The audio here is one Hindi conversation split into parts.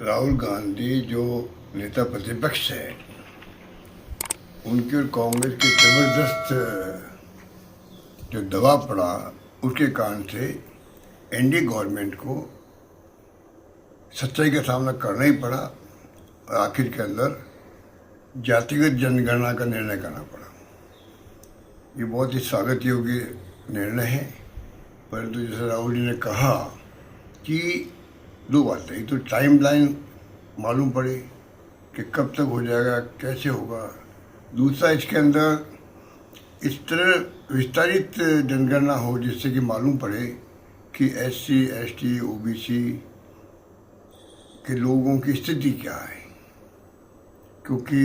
राहुल गांधी जो नेता प्रतिपक्ष है, उनके और कांग्रेस के जबरदस्त जो दबाव पड़ा, उसके कारण से एनडीए गवर्नमेंट को सच्चाई का सामना करना ही पड़ा और आखिर के अंदर जातिगत जनगणना का निर्णय करना पड़ा। ये बहुत ही स्वागत योग्य निर्णय है, परंतु जैसे राहुल जी ने कहा कि दो बातें, एक तो टाइमलाइन मालूम पड़े कि कब तक हो जाएगा, कैसे होगा। दूसरा, इसके अंदर इस तरह विस्तारित जनगणना हो जिससे कि मालूम पड़े कि SC, ST, OBC के लोगों की स्थिति क्या है, क्योंकि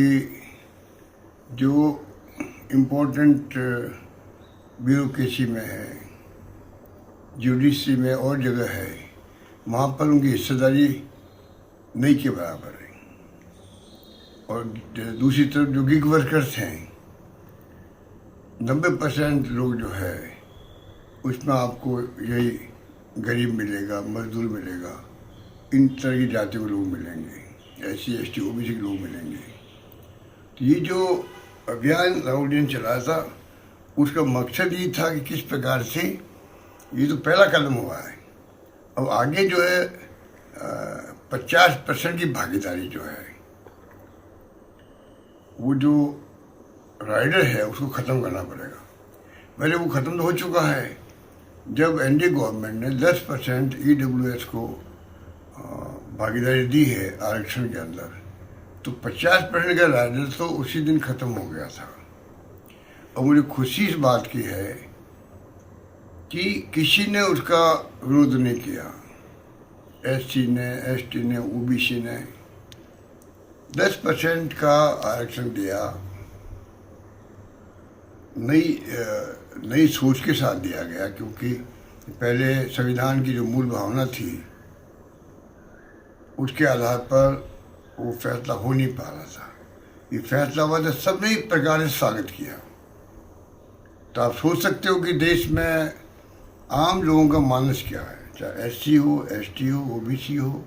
जो इम्पोर्टेंट ब्यूरोक्रेसी में है, जुडिशरी में और जगह है, वहाँ पर उनकी हिस्सेदारी नहीं के बराबर है। और दूसरी तरफ जो गिग वर्कर्स हैं, 90% लोग जो है उसमें आपको यही गरीब मिलेगा, मजदूर मिलेगा, इन तरह की जातियों के लोग मिलेंगे, SC, ST, OBC के लोग मिलेंगे। तो ये जो अभियान राहुल जी ने चलाया था, उसका मकसद ये था कि किस प्रकार से, ये तो पहला कदम हुआ है, अब आगे जो है 50% की भागीदारी जो है, वो जो राइडर है उसको ख़त्म करना पड़ेगा। पहले वो ख़त्म तो हो चुका है, जब एनडीए गवर्नमेंट ने 10% EWS को भागीदारी दी है आरक्षण के अंदर, तो 50% का राइडर तो उसी दिन ख़त्म हो गया था। और मुझे खुशी इस बात की है कि किसी ने उसका विरोध नहीं किया। SC ने, ST ने, OBC ने 10% का आरक्षण दिया, नई सोच के साथ दिया गया, क्योंकि पहले संविधान की जो मूल भावना थी उसके आधार पर वो फैसला हो नहीं पा रहा था। ये फैसला हुआ तो सबने एक प्रकार से स्वागत किया। तो आप सोच सकते हो कि देश में आम लोगों का मानस क्या है, चाहे SC हो, ST हो, OBC हो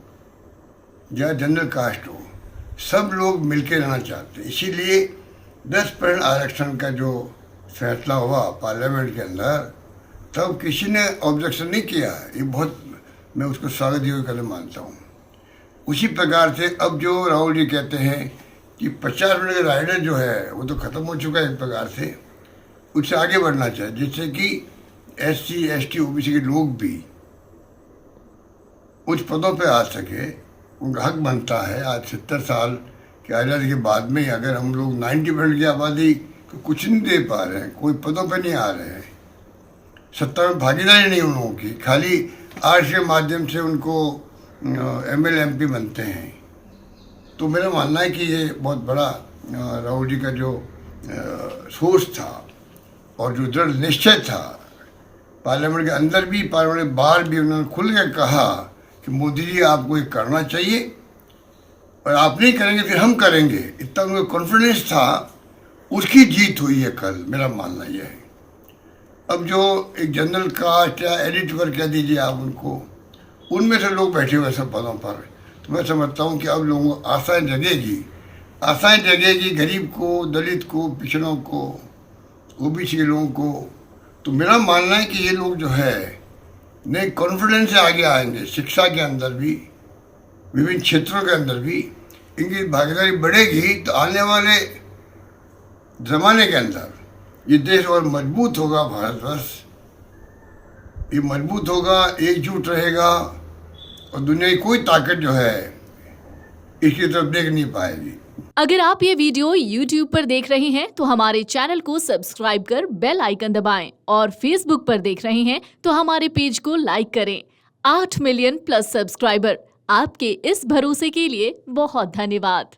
या जनरल कास्ट हो, सब लोग मिलकर रहना चाहते हैं। इसीलिए 10% आरक्षण का जो फैसला हुआ पार्लियामेंट के अंदर, तब किसी ने ऑब्जेक्शन नहीं किया। ये बहुत, मैं उसको स्वागत योग्य कदम मानता हूँ। उसी प्रकार से अब जो राहुल जी कहते हैं कि 50% का राइडर जो है वो तो ख़त्म हो चुका है, एक प्रकार से उससे आगे बढ़ना चाहिए, जिससे कि SC, ST, OBC के लोग भी उच्च पदों पे आ सके। उनका हक बनता है। आज 70 साल की आज़ादी के बाद में अगर हम लोग 90% की आबादी को कुछ नहीं दे पा रहे हैं, कोई पदों पे नहीं आ रहे हैं, सत्ता में भागीदारी नहीं उन लोगों की, खाली आर्ट्स के माध्यम से उनको MLA MP बनते हैं, तो मेरा मानना है कि ये बहुत बड़ा राहुल जी का जो सोच था और जो दृढ़ निश्चय था, पार्लियामेंट के अंदर भी पार्लियामेंट के बाहर भी उन्होंने खुल के कहा कि मोदी जी आपको ये करना चाहिए और आप नहीं करेंगे फिर हम करेंगे, इतना उनका कॉन्फिडेंस था। उसकी जीत हुई है कल, मेरा मानना यह है। अब जो एक जनरल कास्ट या एलिट वर्ग कह दीजिए आप उनको, उनमें से लोग बैठे हुए सब पदों पर, तो मैं समझता हूँ कि अब लोगों को आशाएं जगेगी गरीब को, दलित को, पिछड़ों को, OBC के लोगों को। तो मेरा मानना है कि ये लोग जो है नए कॉन्फिडेंस से आगे आएंगे। शिक्षा के अंदर भी, विभिन्न क्षेत्रों के अंदर भी इनकी भागीदारी बढ़ेगी, तो आने वाले ज़माने के अंदर ये देश और मजबूत होगा। भारतवर्ष ये मजबूत होगा, एकजुट रहेगा और दुनिया की कोई ताकत जो है इसकी तरफ देख नहीं पाएगी। अगर आप ये वीडियो YouTube पर देख रहे हैं तो हमारे चैनल को सब्सक्राइब कर बेल आइकन दबाएं, और Facebook पर देख रहे हैं तो हमारे पेज को लाइक करें। 8 मिलियन प्लस सब्सक्राइबर, आपके इस भरोसे के लिए बहुत धन्यवाद।